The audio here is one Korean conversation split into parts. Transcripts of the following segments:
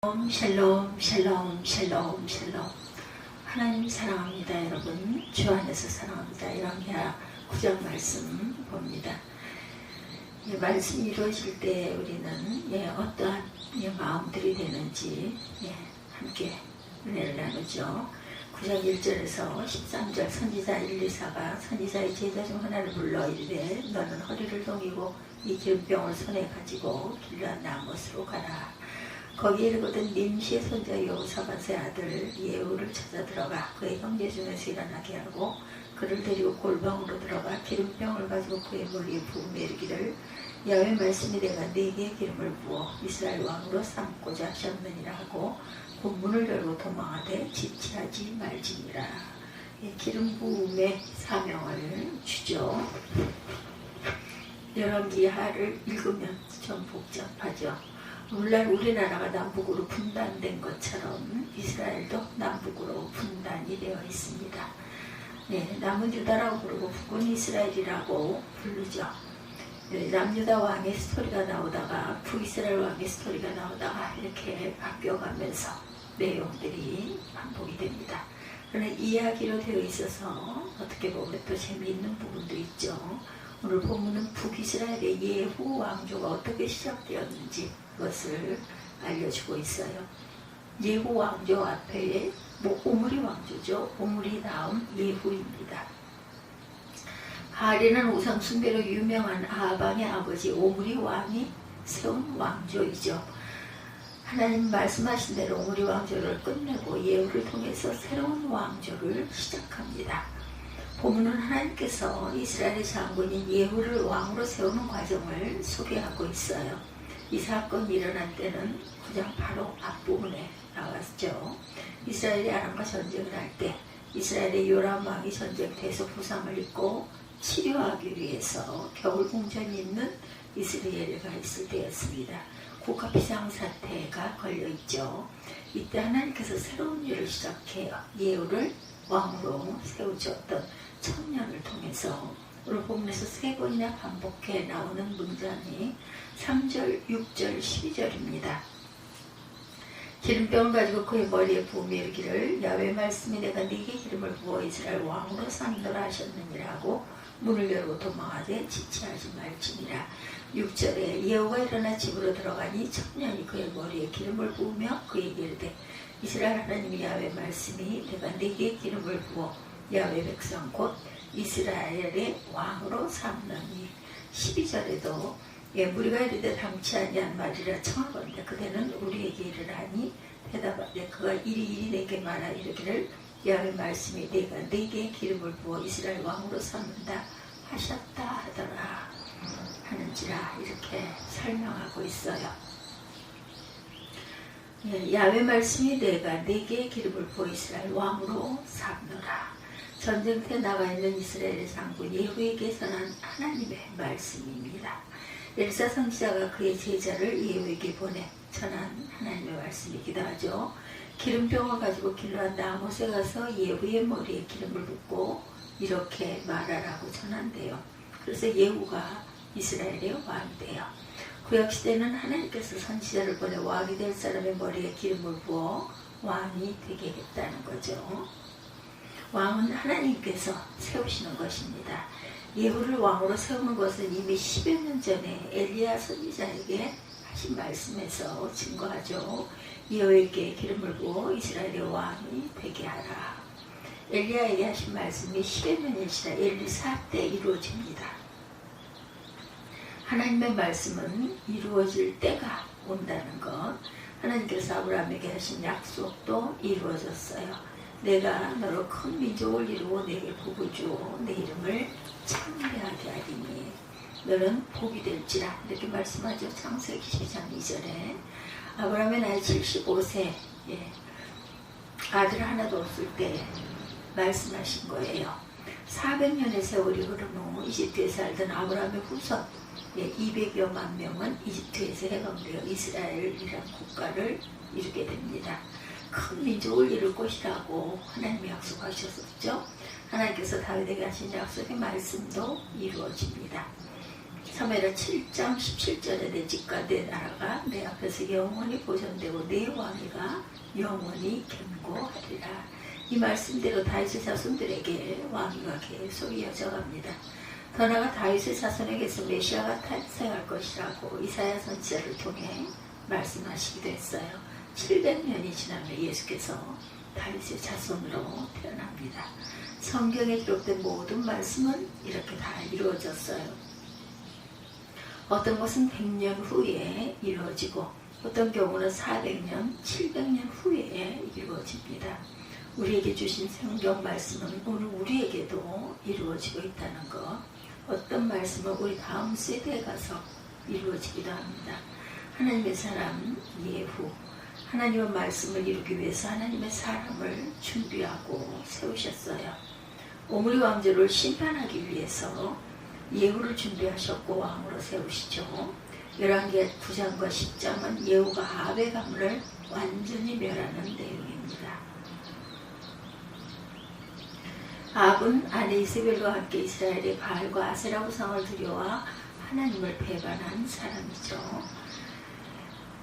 샬롬 샬롬 샬롬 샬롬. 하나님 사랑합니다. 여러분 주 안에서 사랑합니다. 이랑기하 9장 말씀 봅니다. 말씀이 이루어질 때 우리는 어떠한 마음들이 되는지 함께 은혜를 나누죠. 9장 1절에서 13절 선지자 1, 2, 4가 선지자의 제자 중 하나를 불러 이르되 너는 허리를 동이고 이 기름병을 손에 가지고 길르한 나못으로 가라. 거기에 이르거든 님시의 손자 여호사밧의 아들 예후를 찾아 들어가 그의 형제 중에서 일어나게 하고 그를 데리고 골방으로 들어가 기름병을 가지고 그의 머리에 부으며 이르기를 야훼 말씀이 내가 네게 기름을 부어 이스라엘 왕으로 삼고자 하셨느니라 하고 곧 문을 열고 도망하되 지체하지 말지니라. 기름 부음의 사명을 주죠. 열왕기하를 읽으면 좀 복잡하죠. 물론 우리나라가 남북으로 분단된 것처럼 이스라엘도 남북으로 분단이 되어 있습니다. 남은 유다라고 부르고 북은 이스라엘이라고 부르죠. 남유다 왕의 스토리가 나오다가 북이스라엘 왕의 스토리가 나오다가 이렇게 바뀌어가면서 내용들이 반복이 됩니다. 그러나 이야기로 되어 있어서 어떻게 보면 또 재미있는 부분도 있죠. 오늘 본문은 북이스라엘의 예후 왕조가 어떻게 시작되었는지 그것을 알려주고 있어요. 예후 왕조 앞에 오므리 왕조죠. 오므리 다음 예후입니다. 바알에는 우상 숭배로 유명한 아합왕의 아버지 오므리 왕이 세운 왕조이죠. 하나님 말씀하신 대로 오므리 왕조를 끝내고 예후를 통해서 새로운 왕조를 시작합니다. 본문은 하나님께서 이스라엘의 장군인 예후를 왕으로 세우는 과정을 소개하고 있어요. 이 사건이 일어난 때는 9장 바로 앞부분에 나왔죠. 이스라엘이 아람과 전쟁을 할 때 이스라엘의 요람 왕이 전쟁터에서 부상을 입고 치료하기 위해서 겨울궁전이 있는 이스라엘가 있을 때였습니다. 국가 비상사태가 걸려있죠. 이때 하나님께서 새로운 일을 시작해요. 예후를 왕으로 세우셨던 청년을 통해서 오늘 본문에서 3번이나 반복해 나오는 문장이 3절, 6절, 12절입니다. 기름병을 가지고 그의 머리에 부으며 이르기를 야훼 말씀이 내가 네게 기름을 부어 이스라엘 왕으로 삼노라 하셨느니라 하고 문을 열고 도망하되 지체하지 말지니라. 6절에 예후가 일어나 집으로 들어가니 청년이 그의 머리에 기름을 부으며 그에게 이르되 이스라엘 하나님 야훼 말씀이 내가 네게 기름을 부어 야훼 백성 곧 이스라엘의 왕으로 삼느니. 12절에도 무리가 이르되 당치 아니한 말이라 청하건대 그대는 우리에게 이르라니 대답하되 그가 이리 내게 말하 이르기를 야훼 말씀이 내가 네게 기름을 부어 이스라엘 왕으로 삼는다 하셨다 하더라 하는지라 이렇게 설명하고 있어요. 야훼 말씀이 내가 네게 기름을 부어 이스라엘 왕으로 삼노라. 전쟁터에 나가 있는 이스라엘의 장군 예후에게 전한 하나님의 말씀입니다. 엘사 선지자가 그의 제자를 예후에게 보내 전한 하나님의 말씀이기도 하죠. 기름병을 가지고 길르한 나못에 가서 예후의 머리에 기름을 붓고 이렇게 말하라고 전한대요. 그래서 예후가 이스라엘의 왕이 돼요. 구약시대는 하나님께서 선지자를 보내 왕이 될 사람의 머리에 기름을 부어 왕이 되게 했다는 거죠. 왕은 하나님께서 세우시는 것입니다. 예후를 왕으로 세우는 것은 이미 10여 년 전에 엘리야 선지자에게 하신 말씀에서 증거하죠. 예후에게 기름을 부어 이스라엘의 왕이 되게 하라. 엘리야에게 하신 말씀이 10여 년이 지나 엘리사 때 이루어집니다. 하나님의 말씀은 이루어질 때가 온다는 것. 하나님께서 아브라함에게 하신 약속도 이루어졌어요. 내가 너로 큰 민족을 이루어 내게 복을 주어 내 이름을 창대하게 하리니 너는 복이 될지라 이렇게 말씀하죠. 창세기 12장 2절에 아브라함의 나이 75세 아들 하나도 없을 때 말씀하신 거예요. 400년의 세월이 흐른 후 이집트에 살던 아브라함의 후손 200여만 명은 이집트에서 해방되어 이스라엘이라는 국가를 이루게 됩니다. 큰 민족을 이룰 것이라고 하나님이 약속하셨었죠. 하나님께서 다윗에게 하신 약속의 말씀도 이루어집니다. 사무엘하 7장 17절에 내 집과 내 나라가 내 앞에서 영원히 보존되고 내 왕위가 영원히 견고하리라. 이 말씀대로 다윗의 자손들에게 왕위가 계속 이어져갑니다. 더 나아가 다윗의 자손에게서 메시아가 탄생할 것이라고 이사야 선지자를 통해 말씀하시기도 했어요. 700년이 지나면 예수께서 다윗의 자손으로 태어납니다. 성경에 기록된 모든 말씀은 이렇게 다 이루어졌어요. 어떤 것은 100년 후에 이루어지고 어떤 경우는 400년, 700년 후에 이루어집니다. 우리에게 주신 성경 말씀은 오늘 우리에게도 이루어지고 있다는 것. 어떤 말씀은 우리 다음 세대에 가서 이루어지기도 합니다. 하나님의 사람 예후, 하나님의 말씀을 이루기 위해서 하나님의 사람을 준비하고 세우셨어요. 오므리 왕조를 심판하기 위해서 예후를 준비하셨고 왕으로 세우시죠. 열왕기 9장과 10장은 예후가 아합의 가문을 완전히 멸하는 내용입니다. 아합은 아내 이세벨과 함께 이스라엘의 바알과 아세라 우상을 들여와 하나님을 배반한 사람이죠.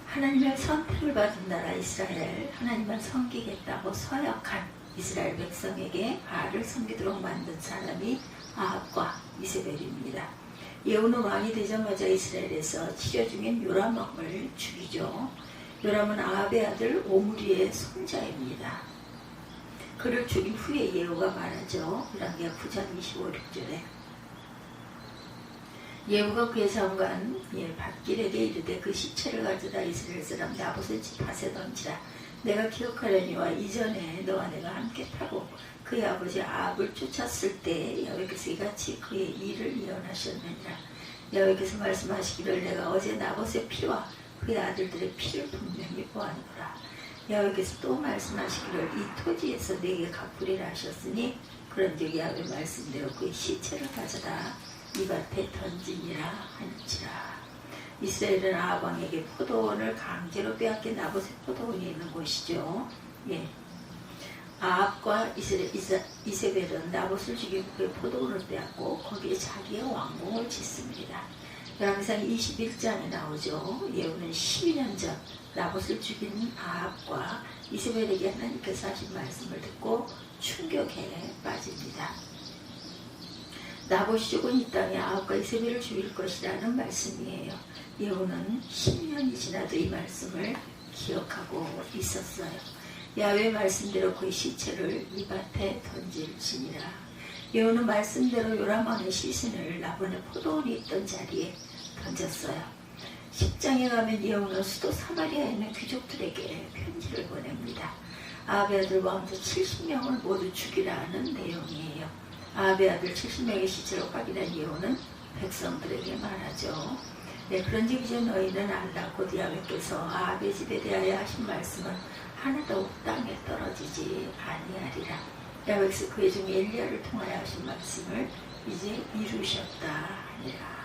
하나님의 선택을 받은 나라 이스라엘, 하나님을 섬기겠다고 서약한 이스라엘 백성에게 바알을 섬기도록 만든 사람이 아합과 이세벨입니다. 예후는 왕이 되자마자 이스라엘에서 치료 중인 요람 왕을 죽이죠. 요람은 아합의 아들 오므리의 손자입니다. 그를 죽인 후에 예후가 말하죠. 열왕기 9장 25, 6절에 예후가 그의 장관 밧길에게 이르되 그 시체를 가져다 이스라엘 사람 나봇의 밭에 던지라. 내가 기억하려니와 이전에 너와 내가 함께 타고 그의 아버지 아합을 쫓았을 때 여호와께서 이같이 그의 일을 예언하셨느니라. 여호와께서 말씀하시기를 내가 어제 나봇의 피와 그의 아들들의 피를 분명히 보았노라. 여호와께서 또 말씀하시기를 이 토지에서 내게 갚으리라 하셨으니 그런즉 야훼 말씀대로 그의 시체를 가져다 이 밭에 던지니라 하는지라. 이스라엘은 아합 왕에게 포도원을 강제로 빼앗긴 나봇의 포도원이 있는 곳이죠. 아합과 이세벨은 나봇을 죽이고 그의 포도원을 빼앗고 거기에 자기의 왕궁을 짓습니다. 열왕기상 21장에 나오죠. 예후는 12년 전 나봇을 죽인 아합과 이세벨에게 하나님께서 하신 말씀을 듣고 충격에 빠집니다. 나봇이 죽은 이 땅에 아합과 이세벨을 죽일 것이라는 말씀이에요. 예후는 10년이 지나도 이 말씀을 기억하고 있었어요. 야훼의 말씀대로 그의 시체를 이 밭에 던질지니라. 예후는 말씀대로 요람 왕의 시신을 나봇의 포도원이 있던 자리에 던졌어요. 10장에 가면 예후는 수도 사마리아에 있는 귀족들에게 편지를 보냅니다. 아합의 아들 왕조 70명을 모두 죽이라는 내용이에요. 아합의 아들 70명의 시체를 확인한 예후는 백성들에게 말하죠. 그런즉 이제 너희는 알라. 곧 야훼께서 아합의 집에 대하여 하신 말씀은 하나도 땅에 떨어지지 아니하리라. 야훼께서 그의 종 엘리야를 통하여 하신 말씀을 이제 이루셨다 하니라.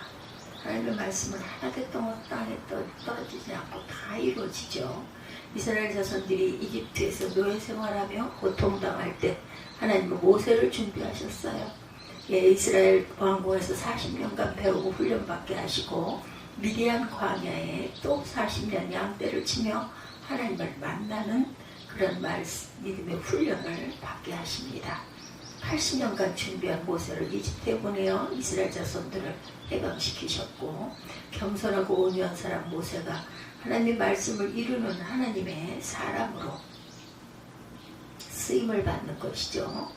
하나님의 말씀은 하나도 땅에 떨어지지 않고 다 이루어지죠. 이스라엘 자손들이 이집트에서 노예 생활하며 고통당할 때 하나님은 모세를 준비하셨어요. 이스라엘 왕궁에서 40년간 배우고 훈련받게 하시고 미디안 광야에 또 40년 양떼를 치며 하나님을 만나는 그런 믿음의 훈련을 받게 하십니다. 80년간 준비한 모세를 이집트에 보내어 이스라엘 자손들을 해방시키셨고 겸손하고 온유한 사람 모세가 하나님의 말씀을 이루는 하나님의 사람으로 쓰임을 받는 것이죠.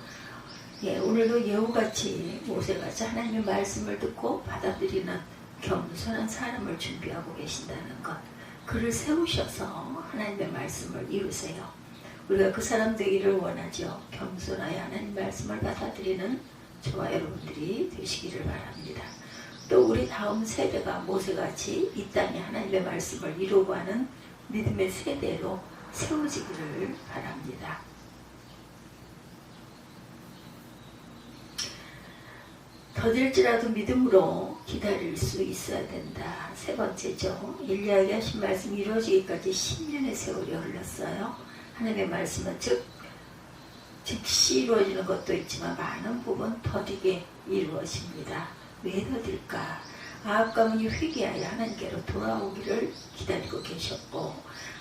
오늘도 예후같이 모세같이 하나님의 말씀을 듣고 받아들이는 겸손한 사람을 준비하고 계신다는 것. 그를 세우셔서 하나님의 말씀을 이루세요. 우리가 그 사람 되기를 원하죠. 겸손하여 하나님 말씀을 받아들이는 저와 여러분들이 되시기를 바랍니다. 또 우리 다음 세대가 모세같이 이 땅에 하나님의 말씀을 이루고 하는 믿음의 세대로 세워지기를 바랍니다. 더딜지라도 믿음으로 기다릴 수 있어야 된다. 세 번째죠. 엘리야에게 하신 말씀이 이루어지기까지 10년의 세월이 흘렀어요. 하나님의 말씀은 즉시 이루어지는 것도 있지만 많은 부분 더디게 이루어집니다. 왜 더딜까? 아합 가문이 회개하여 하나님께로 돌아오기를 기다리고 계셨고,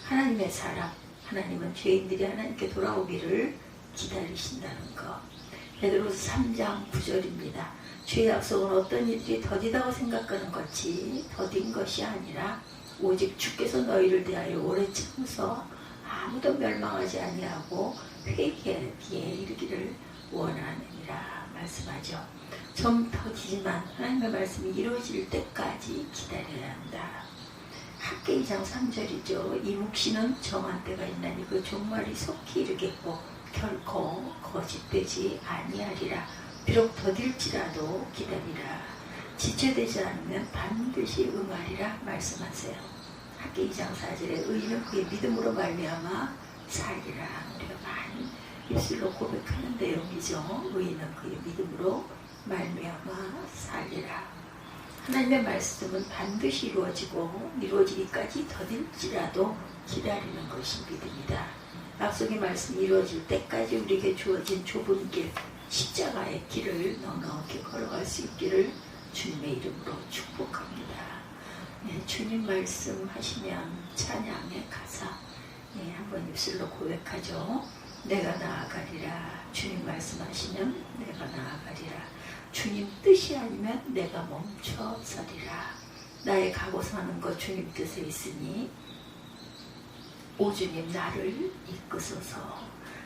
하나님의 사람, 하나님은 죄인들이 하나님께 돌아오기를 기다리신다는 것. 베드로서 3장 9절입니다. 주의 약속은 어떤 일들이 더디다고 생각하는 것이 더딘 것이 아니라 오직 주께서 너희를 대하여 오래 참으서 아무도 멸망하지 아니하고 회개에 이르기를 원하느니라 말씀하죠. 좀 더디지만 하나님의 말씀이 이루어질 때까지 기다려야 한다. 학계 2장 3절이죠. 이 묵시는 정한 때가 있나니 그 종말이 속히 이르겠고 결코 거짓되지 아니하리라. 비록 더딜지라도 기다리라. 지체되지 않으면 반드시 응하리라 말씀하세요. 학계 2장 4절에 의인은 그의 믿음으로 말미암아 살리라. 우리가 많이 입술로 고백하는 내용이죠. 의인은 그의 믿음으로 말미암아 살리라. 하나님의 말씀은 반드시 이루어지고 이루어지기까지 더딜지라도 기다리는 것이 믿음이다. 약속의 말씀이 이루어질 때까지 우리에게 주어진 좁은 길, 십자가의 길을 넉넉히 걸어갈 수 있기를 주님의 이름으로 축복합니다. 네, 주님 말씀하시면 찬양의 가사, 네, 한번 입술로 고백하죠. 내가 나아가리라. 주님 말씀하시면 내가 나아가리라. 주님 뜻이 아니면 내가 멈춰 서리라. 나의 가고 사는 것 주님 뜻에 있으니 오 주님 나를 이끄소서.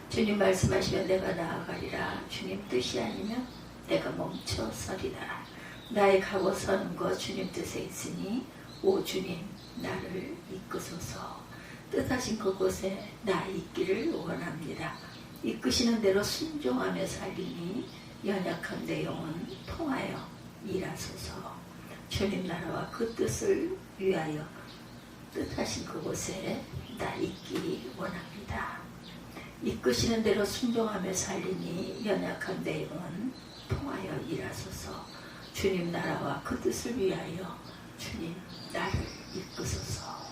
주님 말씀하시면 내가 나아가리라. 주님 뜻이 아니면 내가 멈춰 서리라. 나의 가고 서는 것 주님 뜻에 있으니 오 주님 나를 이끄소서. 뜻하신 그곳에 나 있기를 원합니다. 이끄시는 대로 순종하며 살리니 연약한 내 영혼 통하여 일하소서. 주님 나라와 그 뜻을 위하여 뜻하신 그곳에 나 있기 원합니다. 이끄시는 대로 순종하며 살리니 연약한 내 영혼 통하여 일하소서. 주님 나라와 그 뜻을 위하여 주님 나를 이끄소서.